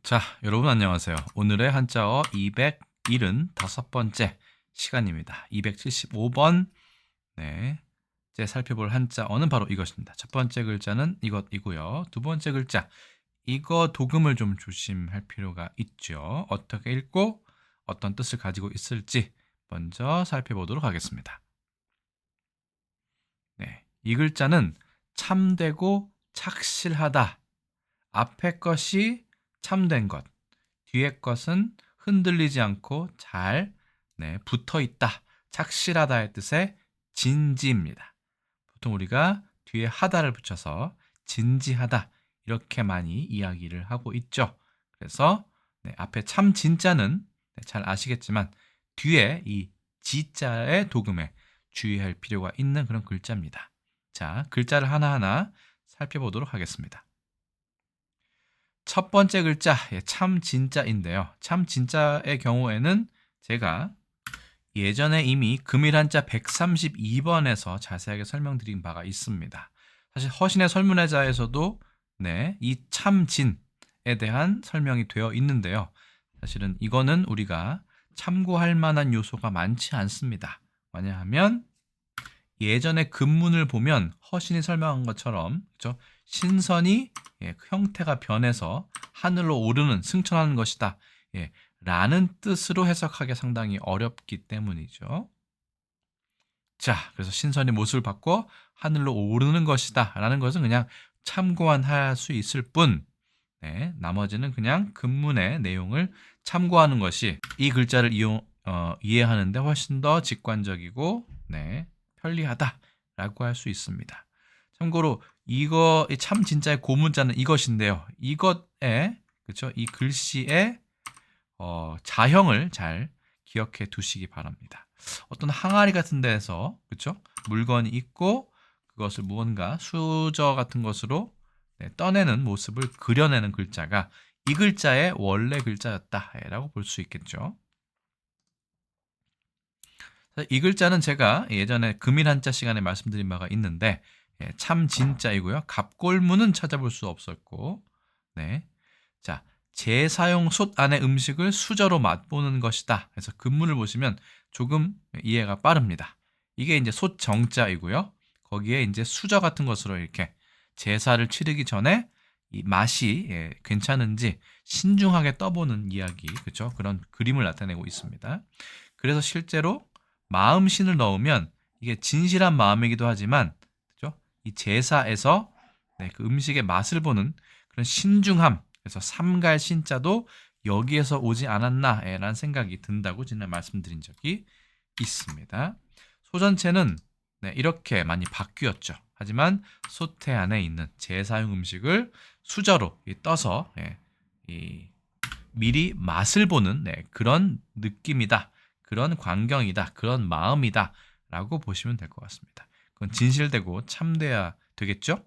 자, 여러분 안녕하세요. 오늘의 한자어 275번째 시간입니다. 275번 살펴볼 한자어는 바로 이것입니다. 첫 번째 글자는 이것이고요. 두 번째 글자, 이거 도금을 좀 조심할 필요가 있죠. 어떻게 읽고 어떤 뜻을 가지고 있을지 먼저 살펴보도록 하겠습니다. 이 글자는 참되고 착실하다. 앞에 것이 참된 것, 뒤에 것은 흔들리지 않고 잘 붙어 있다, 착실하다의 뜻의 진지입니다. 보통 우리가 뒤에 하다를 붙여서 진지하다 이렇게 많이 이야기를 하고 있죠. 그래서 앞에 참 진자는 잘 아시겠지만 뒤에 이 지자의 도금에 주의할 필요가 있는 그런 글자입니다. 자, 글자를 하나하나 살펴보도록 하겠습니다. 첫 번째 글자, 참 진짜인데요. 참 진짜의 경우에는 제가 예전에 이미 금일한자 132번에서 자세하게 설명드린 바가 있습니다. 사실 허신의 설문회자에서도 이 참진에 대한 설명이 되어 있는데요. 사실은 이거는 우리가 참고할 만한 요소가 많지 않습니다. 왜냐하면 예전에 금문을 보면 허신이 설명한 것처럼 그렇죠? 신선이 형태가 변해서 하늘로 오르는 승천하는 것이다 라는 뜻으로 해석하기 상당히 어렵기 때문이죠. 자, 그래서 신선이 모습을 바꿔 하늘로 오르는 것이다 라는 것은 그냥 참고만 할 수 있을 뿐 나머지는 그냥 금문의 내용을 참고하는 것이 이 글자를 이해하는데 훨씬 더 직관적이고 편리하다라고 할 수 있습니다. 참고로 이거 참 진짜의 고문자는 이것인데요. 이것에 그렇죠? 이 글씨의 자형을 잘 기억해 두시기 바랍니다. 어떤 항아리 같은 데에서 그렇죠? 물건이 있고 그것을 무언가 수저 같은 것으로 떠내는 모습을 그려내는 글자가 이 글자의 원래 글자였다라고 볼 수 있겠죠. 이 글자는 제가 예전에 금일한자 시간에 말씀드린 바가 있는데 참 진짜이고요. 갑골문은 찾아볼 수 없었고 자, 재사용 솥 안의 음식을 수저로 맛보는 것이다. 그래서 금문을 보시면 조금 이해가 빠릅니다. 이게 이제 솥 정자이고요. 거기에 이제 수저 같은 것으로 이렇게 제사를 치르기 전에 이 맛이 괜찮은지 신중하게 떠보는 이야기, 그렇죠? 그런 그림을 나타내고 있습니다. 그래서 실제로 마음신을 넣으면 이게 진실한 마음이기도 하지만 그렇죠? 이 제사에서 그 음식의 맛을 보는 그런 신중함, 그래서 삼갈 신자도 여기에서 오지 않았나라는 생각이 든다고 지난 말씀드린 적이 있습니다. 소전체는 이렇게 많이 바뀌었죠. 하지만 소태 안에 있는 제사용 음식을 수저로 떠서 미리 맛을 보는 그런 느낌이다. 그런 광경이다. 그런 마음이다. 라고 보시면 될 것 같습니다. 그건 진실되고 참돼야 되겠죠?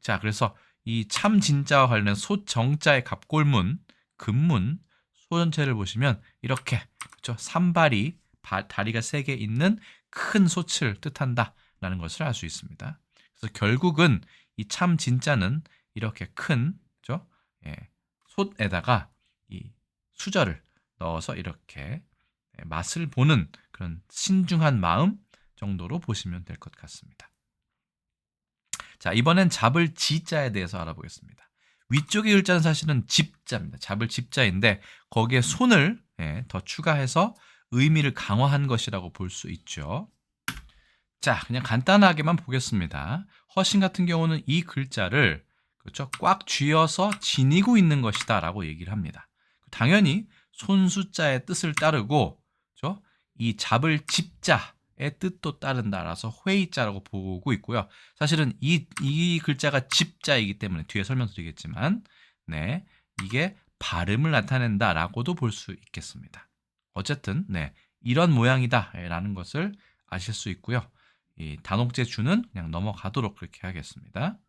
자, 그래서 이 참 진짜와 관련된 소정자의 갑골문, 금문, 소전체를 보시면 이렇게 그렇죠? 산발이 다리가 3개 있는 큰 솥을 뜻한다라는 것을 알 수 있습니다. 그래서 결국은 이 참 진짜는 이렇게 큰 그렇죠? 솥에다가 이 수저를 넣어서 이렇게 맛을 보는 그런 신중한 마음 정도로 보시면 될 것 같습니다. 자, 이번엔 잡을 지자에 대해서 알아보겠습니다. 위쪽의 글자는 사실은 집자입니다. 잡을 집자인데 거기에 손을 더 추가해서 의미를 강화한 것이라고 볼 수 있죠. 자, 그냥 간단하게만 보겠습니다. 허신 같은 경우는 이 글자를 그렇죠? 꽉 쥐어서 지니고 있는 것이다 라고 얘기를 합니다. 당연히 손수자의 뜻을 따르고 그렇죠? 이 잡을 집자의 뜻도 따른다라서 회의자라고 보고 있고요. 사실은 이 글자가 집자이기 때문에 뒤에 설명드리겠지만 이게 발음을 나타낸다라고도 볼 수 있겠습니다. 어쨌든 이런 모양이다라는 것을 아실 수 있고요. 이 단옥제 주는 그냥 넘어가도록 그렇게 하겠습니다.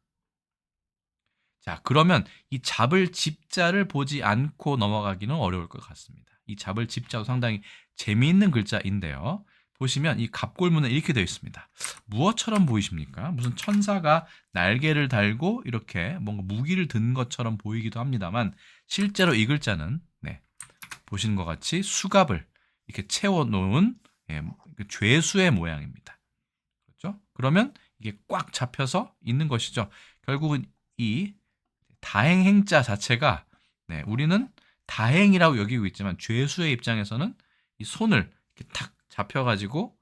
자, 그러면 이 잡을 집자를 보지 않고 넘어가기는 어려울 것 같습니다. 이 잡을 집자도 상당히 재미있는 글자인데요. 보시면 이 갑골문은 이렇게 되어 있습니다. 무엇처럼 보이십니까? 무슨 천사가 날개를 달고 이렇게 뭔가 무기를 든 것처럼 보이기도 합니다만 실제로 이 글자는 보시는 것 같이 수갑을 이렇게 채워놓은 죄수의 모양입니다. 그렇죠? 그러면 이게 꽉 잡혀서 있는 것이죠. 결국은 이 다행행자 자체가 우리는 다행이라고 여기고 있지만 죄수의 입장에서는 이 손을 이렇게 탁 잡혀가지고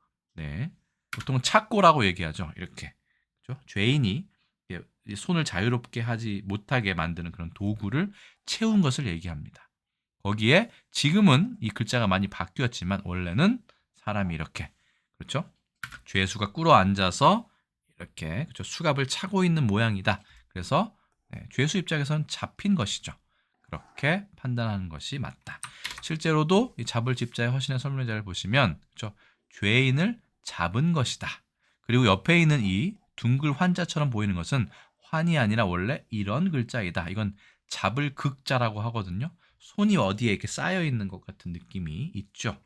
보통 착고라고 얘기하죠. 이렇게 그렇죠? 죄인이 손을 자유롭게 하지 못하게 만드는 그런 도구를 채운 것을 얘기합니다. 거기에 지금은 이 글자가 많이 바뀌었지만 원래는 사람이 이렇게 그렇죠? 죄수가 꿇어 앉아서 이렇게 그렇죠? 수갑을 차고 있는 모양이다. 그래서 죄수 입장에서는 잡힌 것이죠. 그렇게 판단하는 것이 맞다. 실제로도 이 잡을 집자의 허신의 설문자를 보시면 그렇죠? 죄인을 잡은 것이다. 그리고 옆에 있는 이 둥글 환자처럼 보이는 것은 환이 아니라 원래 이런 글자이다. 이건 잡을 극자라고 하거든요. 손이 어디에 이렇게 쌓여 있는 것 같은 느낌이 있죠.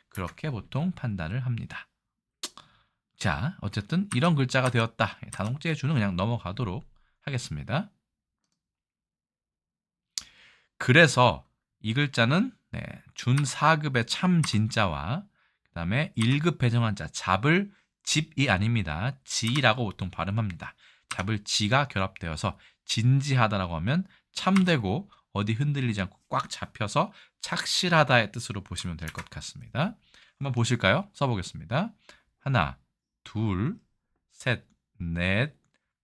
그렇게 보통 판단을 합니다. 자, 어쨌든 이런 글자가 되었다. 단홍제의 주는 그냥 넘어가도록 하겠습니다. 그래서 이 글자는 준 4급의 참 진자와 그 다음에 1급 배정한자 잡을 집이 아닙니다. 지라고 보통 발음합니다. 잡을 지가 결합되어서 진지하다라고 하면 참되고 어디 흔들리지 않고 꽉 잡혀서 착실하다의 뜻으로 보시면 될 것 같습니다. 한번 보실까요? 써보겠습니다. 하나, 둘, 셋, 넷,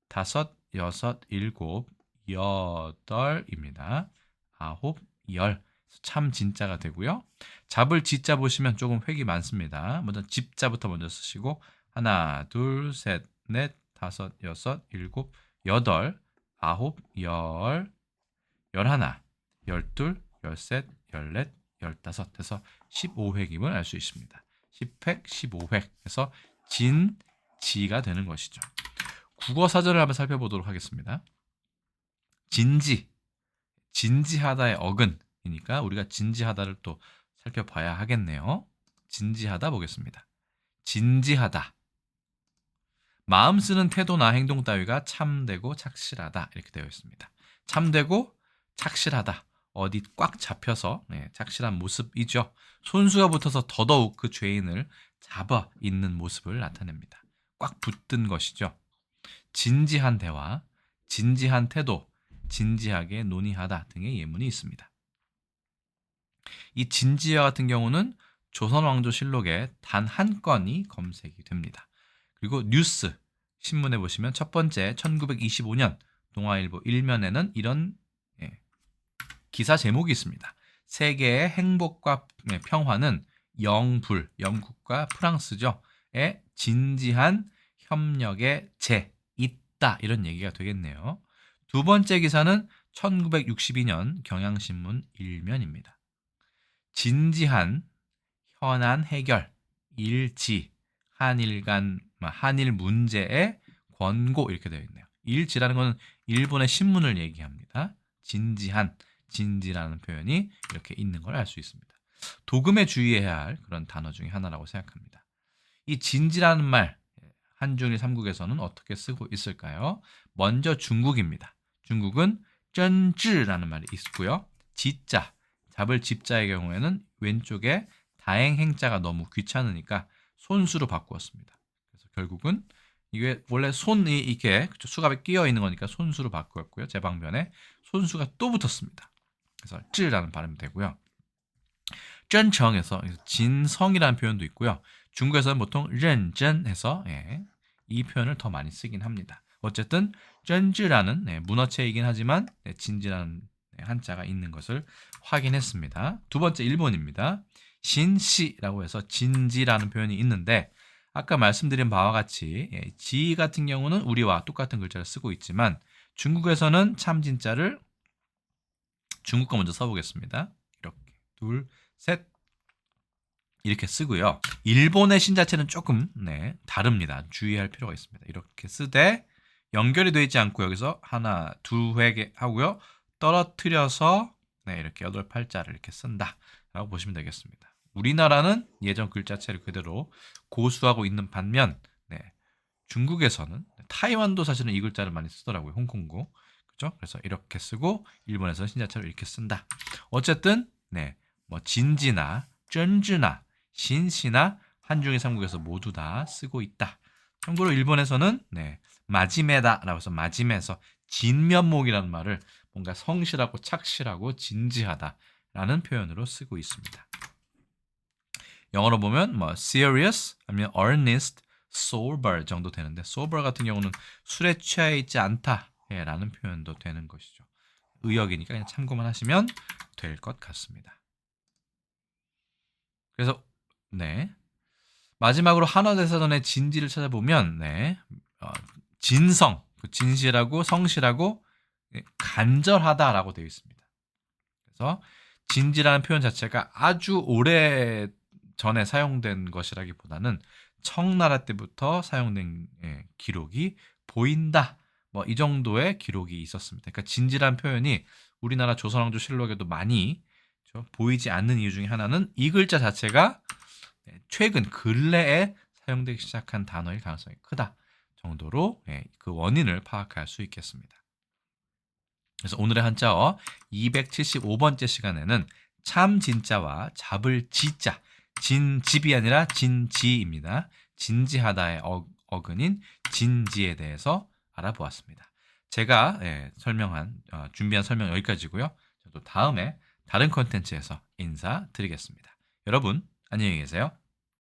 다섯, 여섯, 일곱, 여덟입니다. 아홉, 열. 참 진짜가 되고요. 잡을 지자 보시면 조금 획이 많습니다. 먼저 집자부터 먼저 쓰시고 하나, 둘, 셋, 넷, 다섯, 여섯, 일곱, 여덟, 아홉, 열, 열하나, 열둘, 열셋, 열넷, 열다섯 해서 15획임을 알 수 있습니다. 10획, 15획 해서 진, 지가 되는 것이죠. 국어 사전을 한번 살펴보도록 하겠습니다. 진지, 진지하다의 어근이니까 우리가 진지하다를 또 살펴봐야 하겠네요. 진지하다 보겠습니다. 진지하다. 마음 쓰는 태도나 행동 따위가 참되고 착실하다 이렇게 되어 있습니다. 참되고 착실하다. 어디 꽉 잡혀서 착실한 모습이죠. 손수가 붙어서 더더욱 그 죄인을 잡아 있는 모습을 나타냅니다. 꽉 붙든 것이죠. 진지한 대화, 진지한 태도, 진지하게 논의하다 등의 예문이 있습니다. 이 진지와 같은 경우는 조선왕조실록에 단 한 건이 검색이 됩니다. 그리고 뉴스, 신문에 보시면 첫 번째 1925년 동아일보 1면에는 이런 기사 제목이 있습니다. 세계의 행복과 평화는 영불, 영국과 프랑스죠. 의 진지한 협력의 재 있다 이런 얘기가 되겠네요. 두 번째 기사는 1962년 경향신문 1면입니다. 진지한 현안 해결, 일지, 한일 문제의 권고 이렇게 되어 있네요. 일지라는 것은 일본의 신문을 얘기합니다. 진지한, 진지라는 표현이 이렇게 있는 걸 알 수 있습니다. 도금에 주의해야 할 그런 단어 중에 하나라고 생각합니다. 이 진지라는 말, 한중일 삼국에서는 어떻게 쓰고 있을까요? 먼저 중국입니다. 중국은 쩐즈라는 말이 있고요. 지자, 잡을 집자의 경우에는 왼쪽에 다행행자가 너무 귀찮으니까 손수로 바꾸었습니다. 그래서 결국은 이게 원래 손이 이렇게 수갑에 끼어 있는 거니까 손수로 바꾸었고요. 제방변에 손수가 또 붙었습니다. 그래서 쯔라는 발음이 되고요. 쩐청에서 진성이라는 표현도 있고요. 중국에서는 보통 렌전해서 이 표현을 더 많이 쓰긴 합니다. 어쨌든 쩐즈라는 문어체이긴 하지만 진지라는 한자가 있는 것을 확인했습니다. 두 번째 일본입니다. 신시라고 해서 진지라는 표현이 있는데 아까 말씀드린 바와 같이 지 같은 경우는 우리와 똑같은 글자를 쓰고 있지만 중국에서는 참진자를 중국 거 먼저 써보겠습니다. 이렇게 둘, 셋 이렇게 쓰고요. 일본의 신자체는 조금 다릅니다. 주의할 필요가 있습니다. 이렇게 쓰되 연결이 되어 있지 않고 여기서 하나, 두 획 하고요. 떨어뜨려서 이렇게 8팔자를 이렇게 쓴다 라고 보시면 되겠습니다. 우리나라는 예전 글자체를 그대로 고수하고 있는 반면 네, 중국에서는 타이완도 사실은 이 글자를 많이 쓰더라고요. 홍콩고. 그죠? 그래서 이렇게 쓰고 일본에서는 신자체로 이렇게 쓴다. 어쨌든 네. 뭐 진지나 쩐즈나 신시나 한중일 삼국에서 모두 다 쓰고 있다. 참고로 일본에서는 네. 마지메다라고 해서 마지메에서 진면목이라는 말을 뭔가 성실하고 착실하고 진지하다라는 표현으로 쓰고 있습니다. 영어로 보면 뭐 serious 아니면 earnest, sober 정도 되는데 sober 같은 경우는 술에 취해 있지 않다라는 표현도 되는 것이죠. 의역이니까 그냥 참고만 하시면 될 것 같습니다. 그래서 네 마지막으로 한화대사전의 진지를 찾아보면 네 진성, 진실하고 성실하고 간절하다라고 되어 있습니다. 그래서 진지라는 표현 자체가 아주 오래 전에 사용된 것이라기보다는 청나라 때부터 사용된 기록이 보인다. 뭐 이 정도의 기록이 있었습니다. 그러니까 진지란 표현이 우리나라 조선왕조실록에도 많이 보이지 않는 이유 중에 하나는 이 글자 자체가 최근 근래에 사용되기 시작한 단어일 가능성이 크다 정도로 그 원인을 파악할 수 있겠습니다. 그래서 오늘의 한자어 275번째 시간에는 참 진짜와 잡을 지자, 진집이 아니라 진지입니다. 진지하다의 어근인 진지에 대해서 알아보았습니다. 제가 준비한 설명 여기까지고요. 저도 다음에 다른 컨텐츠에서 인사드리겠습니다. 여러분 안녕히 계세요.